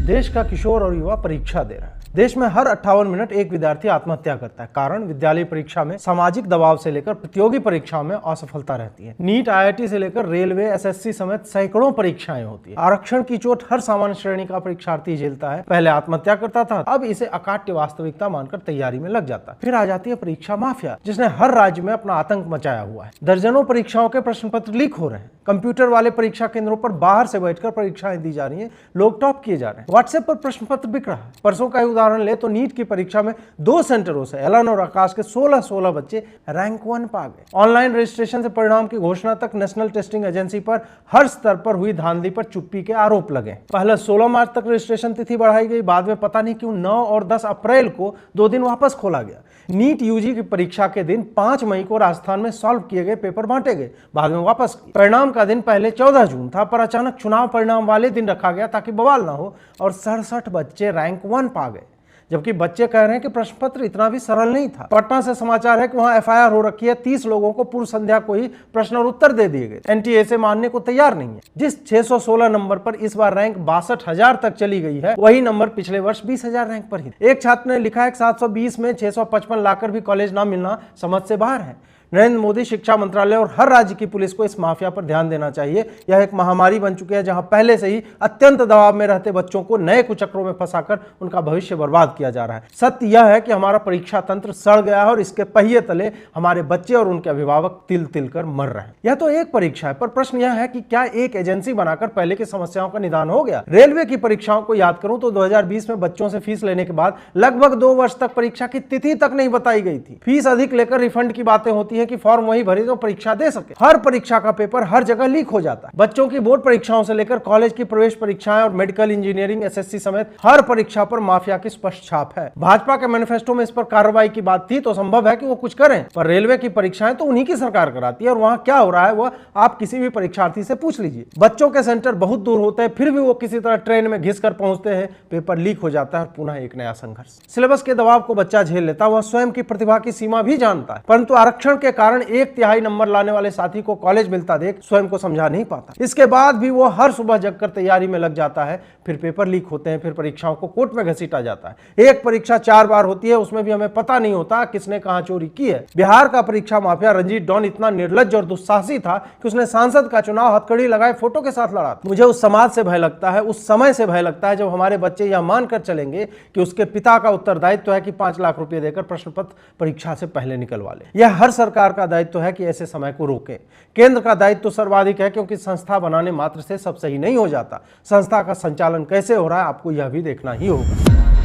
देश का किशोर और युवा परीक्षा दे रहा है। देश में हर 58 मिनट एक विद्यार्थी आत्महत्या करता है। कारण विद्यालय परीक्षा में सामाजिक दबाव से लेकर प्रतियोगी परीक्षाओं में असफलता रहती है। नीट, आईआईटी से लेकर रेलवे, एसएससी समेत सैकड़ों परीक्षाएं होती है। आरक्षण की चोट हर सामान्य श्रेणी का परीक्षार्थी झेलता है। पहले आत्महत्या करता था, अब इसे अकाट्य वास्तविकता मानकर तैयारी में लग जाता है। फिर आ जाती है परीक्षा माफिया, जिसने हर राज्य में अपना आतंक मचाया हुआ है। दर्जनों परीक्षाओं के प्रश्न पत्र लीक हो रहे हैं। कंप्यूटर वाले परीक्षा केंद्रों पर बाहर से बैठकर परीक्षाएं दी जा रही हैं। लोग टॉप किए जा रहे हैं। व्हाट्सएप पर प्रश्न पत्र बिक रहा है। परसों का उदाहरण ले तो नीट की परीक्षा में 2 सेंटरों से एलन और आकाश के 16 बच्चे रैंक 1 पा गए। ऑनलाइन रजिस्ट्रेशन से परिणाम की घोषणा तक नेशनल टेस्टिंग एजेंसी पर हर स्तर पर हुई धांधली पर चुप्पी के आरोप लगे। पहले 16 मार्च तक रजिस्ट्रेशन तिथि बढ़ाई गई, बाद में पता नहीं क्यों 9 और 10 अप्रैल को 2 दिन वापस खोला गया। नीट यूजी की परीक्षा के दिन 5 मई को राजस्थान में सॉल्व किए गए पेपर बांटे गए, बाद में वापस किए। परिणाम का दिन पहले 14 जून था, पर अचानक चुनाव परिणाम वाले दिन रखा गया ताकि बवाल ना हो, और 67 बच्चे रैंक 1 पा गए। जबकि बच्चे कह रहे हैं कि प्रश्न पत्र इतना भी सरल नहीं था। पटना से समाचार है कि वहां एफआईआर हो रखी है। 30 लोगों को पूर्व संध्या को ही प्रश्न और उत्तर दे दिए गए। एनटीए से मानने को तैयार नहीं है। जिस 616 नंबर पर इस बार रैंक 62,000 तक चली गई है, वही नंबर पिछले वर्ष 20,000 रैंक पर ही। एक छात्र ने लिखा है कि 720 में 655 लाकर भी कॉलेज ना मिलना समझ से बाहर है। नरेंद्र मोदी, शिक्षा मंत्रालय और हर राज्य की पुलिस को इस माफिया पर ध्यान देना चाहिए। यह एक महामारी बन चुकी है, जहां पहले से ही अत्यंत दबाव में रहते बच्चों को नए कुचक्रों में फंसाकर उनका भविष्य बर्बाद किया जा रहा है। सत्य यह है कि हमारा परीक्षा तंत्र सड़ गया है और इसके पहिए तले हमारे बच्चे और उनके अभिभावक तिल तिल कर मर रहे हैं। यह तो एक परीक्षा है, पर प्रश्न यह है कि क्या एक एजेंसी बनाकर पहले की समस्याओं का निदान हो गया? रेलवे की परीक्षाओं को याद करूं तो 2020 में बच्चों से फीस लेने के बाद लगभग 2 वर्ष तक परीक्षा की तिथि तक नहीं बताई गई थी। फीस अधिक लेकर रिफंड की बातें होती है कि फॉर्म वही भरे तो परीक्षा दे सके। हर परीक्षा का पेपर हर जगह लीक हो जाता है। बच्चों की बोर्ड परीक्षाओं से लेकर कॉलेज की प्रवेश परीक्षाएं और मेडिकल, इंजीनियरिंग, एसएससी समेत हर परीक्षा पर माफिया की स्पष्ट छाप है। भाजपा के मैनिफेस्टो में इस पर कार्रवाई की बात थी तो संभव है कि वो कुछ करें, पर रेलवे की परीक्षाएं तो उन्हीं की सरकार कराती है और वहां क्या हो रहा है वह आप किसी भी परीक्षार्थी से पूछ लीजिए। बच्चों के सेंटर बहुत दूर होते हैं, फिर भी वो किसी तरह ट्रेन में घिस कर पहुंचते हैं। पेपर लीक हो जाता है और पुनः एक नया संघर्ष। सिलेबस के दबाव को बच्चा झेल लेता है, वह स्वयं की प्रतिभा की सीमा भी जानता है, परंतु आरक्षण के कारण 1/3 नंबर लाने वाले साथी को कॉलेज मिलता देख स्वयं को समझा नहीं पाता। इसके बाद भी वो हर सुबह जगकर तैयारी में लग जाता है। फिर पेपर लीक होते हैं, फिर परीक्षाओं को कोर्ट में घसीटा जाता है। एक परीक्षा 4 बार होती है, उसमें भी हमें पता नहीं होता किसने कहां चोरी की है। बिहार का परीक्षा माफिया रंजीत डॉन इतना निर्लज्ज और दुस्साहसी था कि उसने सांसद का चुनाव हथकड़ी लगाए फोटो के साथ लड़ा। मुझे उस समाज से भय लगता है, उस समय से भय लगता है जब हमारे बच्चे यह मानकर चलेंगे कि उसके पिता का उत्तरदायित्व है कि 5 लाख रुपए देकर प्रश्न पत्र परीक्षा से पहले निकलवा ले। यह हर सरकार का दायित्व है कि ऐसे समय को रोके। केंद्र का दायित्व तो सर्वाधिक है, क्योंकि संस्था बनाने मात्र से सब सही नहीं हो जाता। संस्था का संचालन कैसे हो रहा है आपको यह भी देखना ही होगा।